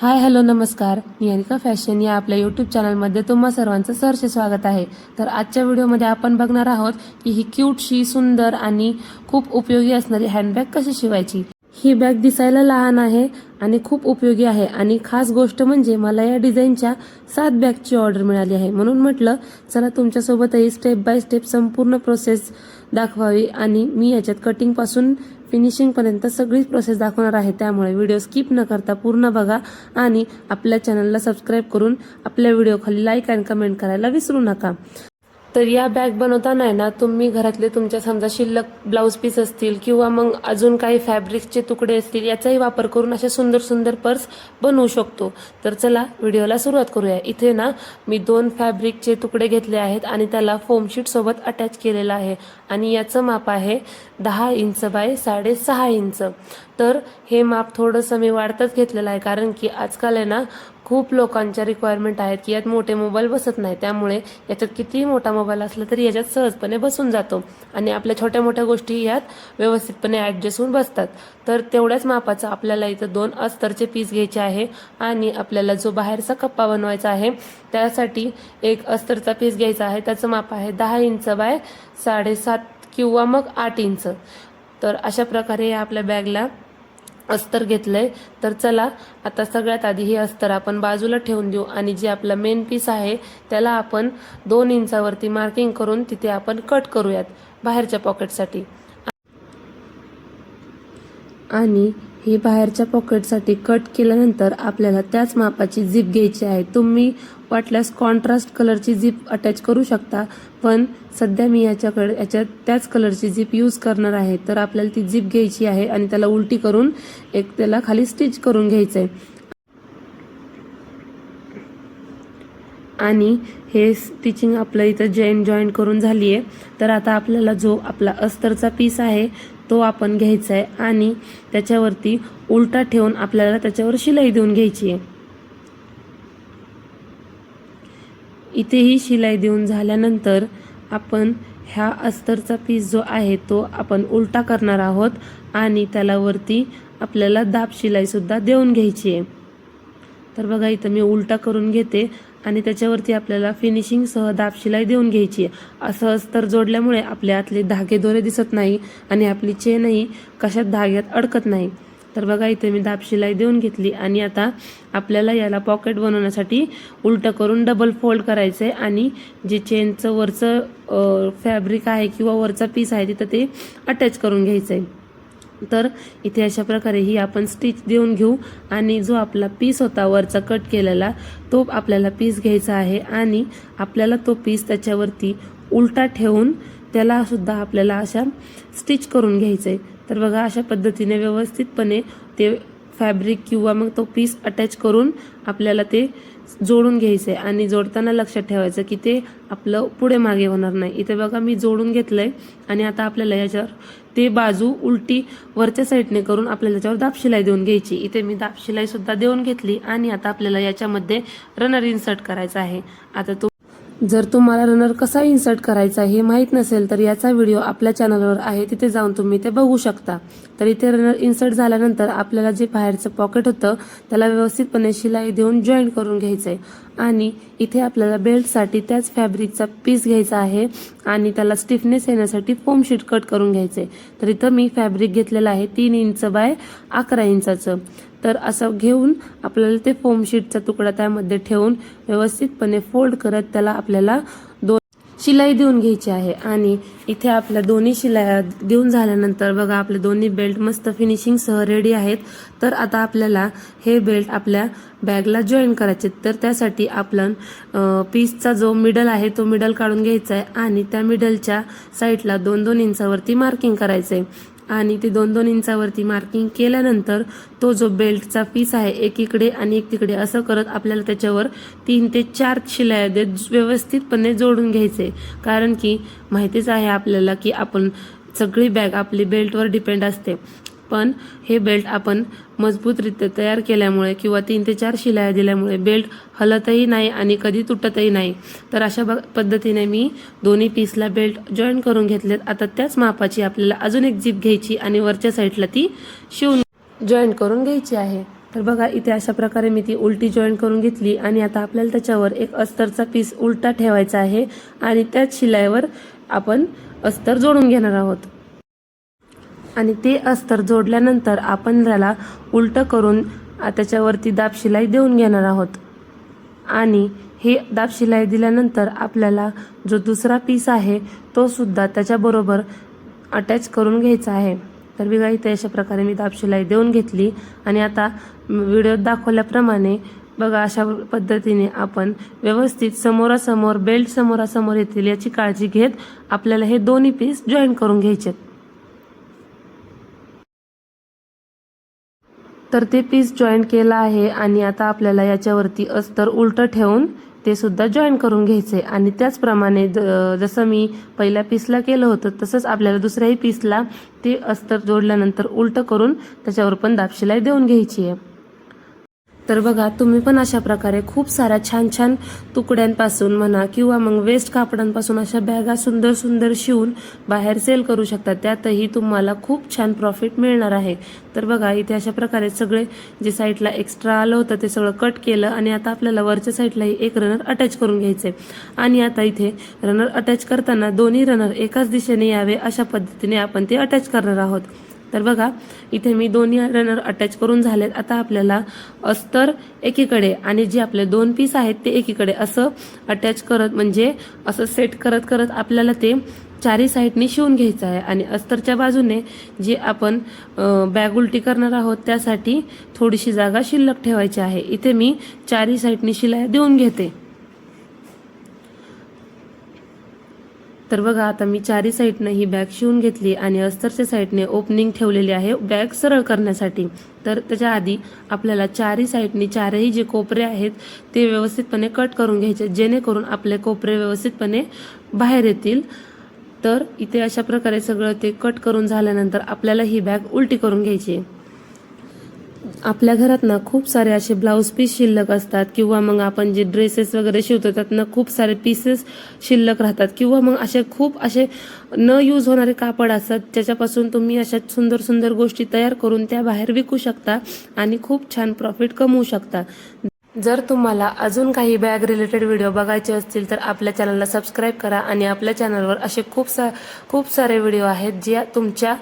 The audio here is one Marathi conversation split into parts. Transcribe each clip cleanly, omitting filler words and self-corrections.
हाय हॅलो नमस्कार, निहारिका फॅशन या आपल्या यूट्यूब चॅनलमध्ये तुम्हा सर्वांचं सहर्ष स्वागत आहे। तर आजच्या व्हिडिओमध्ये आपण बघणार आहोत की ही क्यूटशी सुंदर आणि खूप उपयोगी असणारी हँडबॅग कशी शिवायची। ही बॅग दिसायला लहान आहे आणि खूप उपयोगी आहे आणि खास गोष्ट म्हणजे मला या डिझाईनच्या 7 बॅगची ऑर्डर मिळाली आहे, म्हणून म्हटलं चला तुमच्यासोबतही स्टेप बाय स्टेप संपूर्ण प्रोसेस दाखवावी आणि मी याच्यात कटिंग पासून फिनिशिंग पर्यंत सगळीच प्रोसेस दाखवणार आहे। त्यामुळे व्हिडिओ स्किप न करता पूर्ण बघा आणि आपल्या चॅनलला सबस्क्राइब करून आपल्या व्हिडिओ खाली लाईक आणि कमेंट करायला विसरू नका। तर या बॅग बनवताना ना तुम्ही घरातले तुमच्या समजा शिल्लक ब्लाउज पीस असतील किंवा मग अजून काही फॅब्रिकचे तुकडे असतील याचाही वापर करून अशा सुंदर सुंदर पर्स बनवू शकतो। तर चला व्हिडिओला सुरुवात करूया। इथे ना मी 2 फॅब्रिकचे तुकडे घेतले आहेत आणि त्याला फोम शीट सोबत अटॅच केलेला आहे आणि याचं माप आहे 10 इंच बाय 6.5 इंच। तर हे माप थोडंसं मी वाढतच घेतलेलं आहे, कारण की आजकाल आहे ना खूप लोकांच्या रिक्वायरमेंट आहेत की यात मोठे मोबाईल बसत नाही, त्यामुळे याच्यात कितीही मोठा मोबाईल असला तरी याच्यात सहजपणे बसून जातो आणि आपल्या छोट्या मोठ्या गोष्टी यात व्यवस्थितपणे ॲडजस्ट होऊन बसतात। तर तेवढ्याच मापाचा आपल्याला इथं 2 अस्तरचे पीस घ्यायचे आहे आणि आपल्याला जो बाहेरचा कप्पा बनवायचा आहे त्यासाठी एक अस्तरचा पीस घ्यायचा आहे। त्याचं माप आहे 10 इंच बाय 7.5 किंवा मग 8 इंच। तर अशा प्रकारे आपल्या बॅगला अस्तर घेतलंय। तर चला आता सगळ्यात आधी हे अस्तर आपण बाजूला ठेवून देऊ आणि जे आपला मेन पीस आहे त्याला आपण 2 इंचावरती मार्किंग करून तिथे आपण कट करूयात बाहेरच्या पॉकेटसाठी। आणि ही बाहेरच्या पॉकेटसाठी कट केल्यानंतर आपल्याला त्याच मापाची झिप घ्यायची आहे। तुम्ही वाटल्यास कॉन्ट्रास्ट कलरची झिप अटॅच करू शकता, पण सध्या मी याच्यात त्याच कलरची झिप यूज करणार आहे। तर आपल्याला ती झिप घ्यायची आहे आणि त्याला उलटी करून त्याला खाली स्टिच करून घ्यायचं आहे। आणि हे स्टिचिंग आपलं इथं जॉईंट करून झाली आहे। तर आता आपल्याला जो आपला अस्तरचा पीस आहे तो आपण घ्यायचा आहे आणि त्याच्यावरती उलटा ठेवून आपल्याला त्याच्यावर शिलाई देऊन घ्यायची आहे। इथेही शिलाई देऊन झाल्यानंतर आपण ह्या अस्तरचा पीस जो आहे तो आपण उलटा करणार आहोत आणि त्याला वरती आपल्याला दाब शिलाई सुद्धा देऊन घ्यायची आहे। तर बघा इथं मी उलटा करून घेते आणि त्याच्यावरती आपल्याला फिनिशिंग सह दाब शिलाई देऊन घ्यायची आहे। असं अस्तर जोडल्यामुळे आपल्या आतले धागे दोरे दिसत नाही आणि आपली चेनही कशात धाग्यात अडकत नाही। तर बघा इथे मी दाब शिलाई देऊन घेतली आणि आता आपल्याला याला पॉकेट बनवण्यासाठी उलट करून डबल फोल्ड करायचंय आणि जे चेनचं वरचं फॅब्रिक आहे किंवा वरचा पीस आहे तिथं ते अटॅच करून घ्यायचंय। तर इथे अशा प्रकारे ही आपण स्टिच देऊन घेऊ आणि जो आपला पीस होता वरचा कट केलेला तो आपल्याला पीस घ्यायचा आहे आणि आपल्याला तो पीस त्याच्यावरती उलटा ठेवून त्याला सुद्धा आपल्याला अशा स्टिच करून घ्यायचंय। तर बघा अशा पद्धतीने व्यवस्थितपणे ते फॅब्रिक किंवा मग तो पीस अटॅच करून आपल्याला ते जोडून घ्यायचंय आणि जोडताना लक्षात ठेवायचं की ते आपलं पुढे मागे होणार नाही। इथे बघा मी जोडून घेतलंय आणि आता आपल्याला याच्यावर ते बाजू उलटी वरच्या साईडने करून आपल्याला त्याच्यावर दाब शिलाई देऊन घ्यायची। इथे मी दाब शिलाई सुद्धा देऊन घेतली आणि आता आपल्याला याच्यामध्ये रनर इन्सर्ट करायचा आहे। आता जर तुम्हाला रनर कसा इन्सर्ट करायचा हे माहीत नसेल तर याचा व्हिडिओ आपल्या चॅनलवर आहे, तिथे जाऊन तुम्ही ते बघू शकता। तर इथे रनर इन्सर्ट झाल्यानंतर आपल्याला जे बाहेरचं पॉकेट होतं त्याला व्यवस्थितपणे शिलाई देऊन जॉईंट करून घ्यायचंय आणि इथे आपल्याला बेल्टसाठी त्याच फॅब्रिकचा पीस घ्यायचा आहे आणि त्याला स्टिफनेस येण्यासाठी फोम शीट कट करून घ्यायचंय। तर इथं मी फॅब्रिक घेतलेलं आहे 3 इंच बाय 11 इंचाचं। तर असं घेऊन आपल्याला ते फोम शीटचा तुकडा त्यामध्ये ठेवून व्यवस्थितपणे फोल्ड करत त्याला आपल्याला 2 शिलाई देऊन घ्यायची आहे आणि इथे आपल्या दोन्ही शिलाई देऊन झाल्यानंतर बघा आपले दोन्ही बेल्ट मस्त फिनिशिंग सह रेडी आहेत। तर आता आपल्याला हे बेल्ट आपल्या बॅगला जॉईन करायचे। तर त्यासाठी आपण पीसचा जो मिडल आहे तो मिडल काढून घ्यायचा आहे आणि त्या मिडलच्या साईडला 2-2 इंचावरती मार्किंग करायचंय आणि ते 2-2 इंचावरती मार्किंग केल्यानंतर तो जो बेल्टचा पीस आहे एकीकडे आणि एक तिकडे असं करत आपल्याला त्याच्यावर 3 ते 4 शिलाई देत व्यवस्थितपणे जोडून घ्यायचे। कारण की माहितीच आहे आपल्याला की आपण सगळी बॅग आपली बेल्टवर डिपेंड असते, पण हे बेल्ट आपण मजबूतरित्या तयार केल्यामुळे किंवा 3 ते 4 शिलाई दिल्यामुळे बेल्ट हलतही नाही आणि कधी तुटतही नाही। तर अशा पद्धतीने मी दोन्ही पीसला बेल्ट जॉईन करून घेतलेत। आता त्याच मापाची आपल्याला अजून एक झिप घ्यायची आणि वरच्या साईडला ती शिवून जॉईन करून घ्यायची आहे। तर बघा इथे अशा प्रकारे मी ती उलटी जॉईन करून घेतली आणि आता आपल्याला त्याच्यावर एक अस्तरचा पीस उलटा ठेवायचा आहे आणि त्याच शिलाईवर आपण अस्तर जोडून घेणार आहोत. आणि ते अस्तर जोडल्यानंतर आपण त्याला उलटं करून त्याच्यावरती दाब शिलाई देऊन घेणार आहोत. आणि हे दाब शिलाई दिल्यानंतर आपल्याला जो दुसरा पीस आहे तो सुद्धा त्याच्याबरोबर अटॅच करून घ्यायचा आहे. तर बघा इथे अशा प्रकारे मी दाब शिलाई देऊन घेतली आणि आता व्हिडिओत दाखवल्याप्रमाणे बघा अशा पद्धतीने आपण व्यवस्थित समोरासमोर बेल्ट समोरासमोर येतील याची काळजी घेत आपल्याला हे दोन्ही पीस जॉईन करून घ्यायचे. तर ते पीस जॉईन केला आहे आणि आता आपल्याला याच्यावरती अस्तर उलटं ठेवून ते सुद्धा जॉईन करून घ्यायचे. आणि त्याचप्रमाणे जसं मी पहिल्या पीसला केलं होतं तसंच आपल्याला दुसऱ्याही पीसला ते अस्तर जोडल्यानंतर उलटं करून त्याच्यावर पण दाब शिलाई देऊन घ्यायची आहे. तर बघा तुम्ही पण अशा प्रकारे खूप साऱ्या छान छान तुकड्यांपासून म्हणा किंवा मग वेस्ट कापडांपासून अशा बॅगा सुंदर सुंदर शिवून बाहेर सेल करू शकता. त्यातही तुम्हाला खूप छान प्रॉफिट मिळणार आहे. तर बघा इथे अशा प्रकारे सगळे जे साईडला एक्स्ट्रा आलं होतं ते सगळं कट केलं आणि आता आपल्याला वरच्या साईडलाही एक रनर अटॅच करून घ्यायचे. आणि आता इथे रनर अटॅच करताना दोन्ही रनर एकाच दिशेने यावे अशा पद्धतीने आपण ते अटॅच करणार आहोत. तर बघा इथे मी दोन्ही रनर अटॅच करून झालेत. आता आपल्याला अस्तर एकीकडे आणि जे आपले दोन पीस आहेत ते एकीकडे असं अटॅच करत म्हणजे असं सेट करत करत आपल्याला ते चारी साईडनी शिवून घ्यायचं आहे. आणि अस्तरच्या बाजूने जे आपण बॅग उलटी करणार आहोत त्यासाठी थोडीशी जागा शिल्लक ठेवायची आहे. इथे मी चारी साईडनी शिलाई देऊन घेते. तर बघा आता मी चारी साईडनं ही बॅग शिवून घेतली आणि अस्तरच्या साईडने ओपनिंग ठेवलेली आहे बॅग सरळ करण्यासाठी. तर त्याच्या आधी आपल्याला चारी साईडनी चारही जे कोपरे आहेत ते व्यवस्थितपणे कट करून घ्यायचे जेणेकरून आपले कोपरे व्यवस्थितपणे बाहेर येतील. तर इथे अशा प्रकारे सगळं ते कट करून झाल्यानंतर आपल्याला ही बॅग उलटी करून घ्यायची. आपल्या घरात ना खूप सारे असे ब्लाऊज पीस शिल्लक असतात किंवा मग आपण जे ड्रेसेस वगैरे शिवतो त्यातनं खूप सारे पीसेस शिल्लक राहतात किंवा मग खूप असे न यूज होणारे कापड असतात ज्याच्यापासून तुम्ही अशा सुंदर सुंदर गोष्टी तयार करून त्या बाहेर विकू शकता आणि खूप छान प्रॉफिट कमवू शकता. जर तुम्हाला अजून काही बॅग रिलेटेड व्हिडिओ बघायचे असतील तर आपल्या चॅनलला सबस्क्राईब करा. आणि आपल्या चॅनलवर असे खूप सारे व्हिडिओ आहेत जे तुमच्या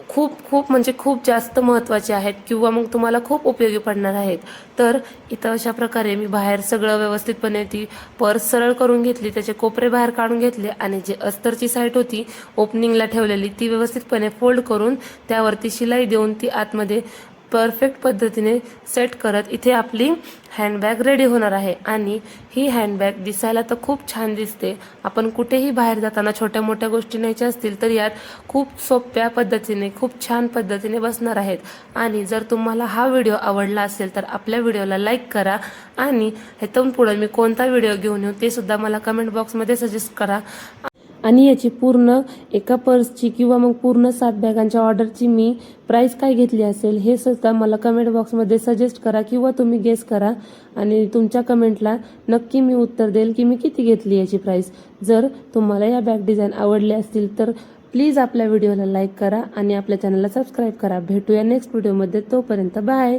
खूप जास्त महत्त्वाचे आहेत किंवा मग तुम्हाला खूप उपयोगी पडणार आहेत. तर इथं अशा प्रकारे मी बाहेर सगळं व्यवस्थितपणे ती पर्स सरळ करून घेतली, त्याचे कोपरे बाहेर काढून घेतले आणि जे अस्तरची साईड होती ओपनिंगला ठेवलेली ती व्यवस्थितपणे फोल्ड करून त्यावरती शिलाई देऊन ती आतमध्ये परफेक्ट पद्धतीने सेट करत इथे आपली हँडबॅग रेडी होणार आहे. आणि ही हँडबॅग दिसायला तर खूप छान दिसते. आपण कुठेही बाहेर जाताना छोट्या मोठ्या गोष्टी न्यायच्या असतील तर यात खूप सोप्या पद्धतीने खूप छान पद्धतीने बसणार आहेत. आणि जर तुम्हाला हा व्हिडिओ आवडला असेल तर आपल्या व्हिडिओला लाईक करा आणि ह्यातून पुढे मी कोणता व्हिडिओ घेऊन येऊ ते सुद्धा मला कमेंट बॉक्समध्ये सजेस्ट करा. आणि याची पूर्ण एका पर्सची किंवा मग पूर्ण 7 बॅगांच्या ऑर्डरची मी प्राइस काय घेतली असेल हे सुद्धा मला कमेंट बॉक्समध्ये सजेस्ट करा किंवा तुम्ही गेस करा. आणि तुमच्या कमेंटला नक्की मी उत्तर देईल की मी किती घेतली याची प्राइस. जर तुम्हाला या बॅग डिझाईन आवडले असतील तर प्लीज आपल्या व्हिडिओला लाईक करा आणि आपल्या चॅनलला सबस्क्राईब करा. भेटूया नेक्स्ट व्हिडिओमध्ये. तोपर्यंत बाय.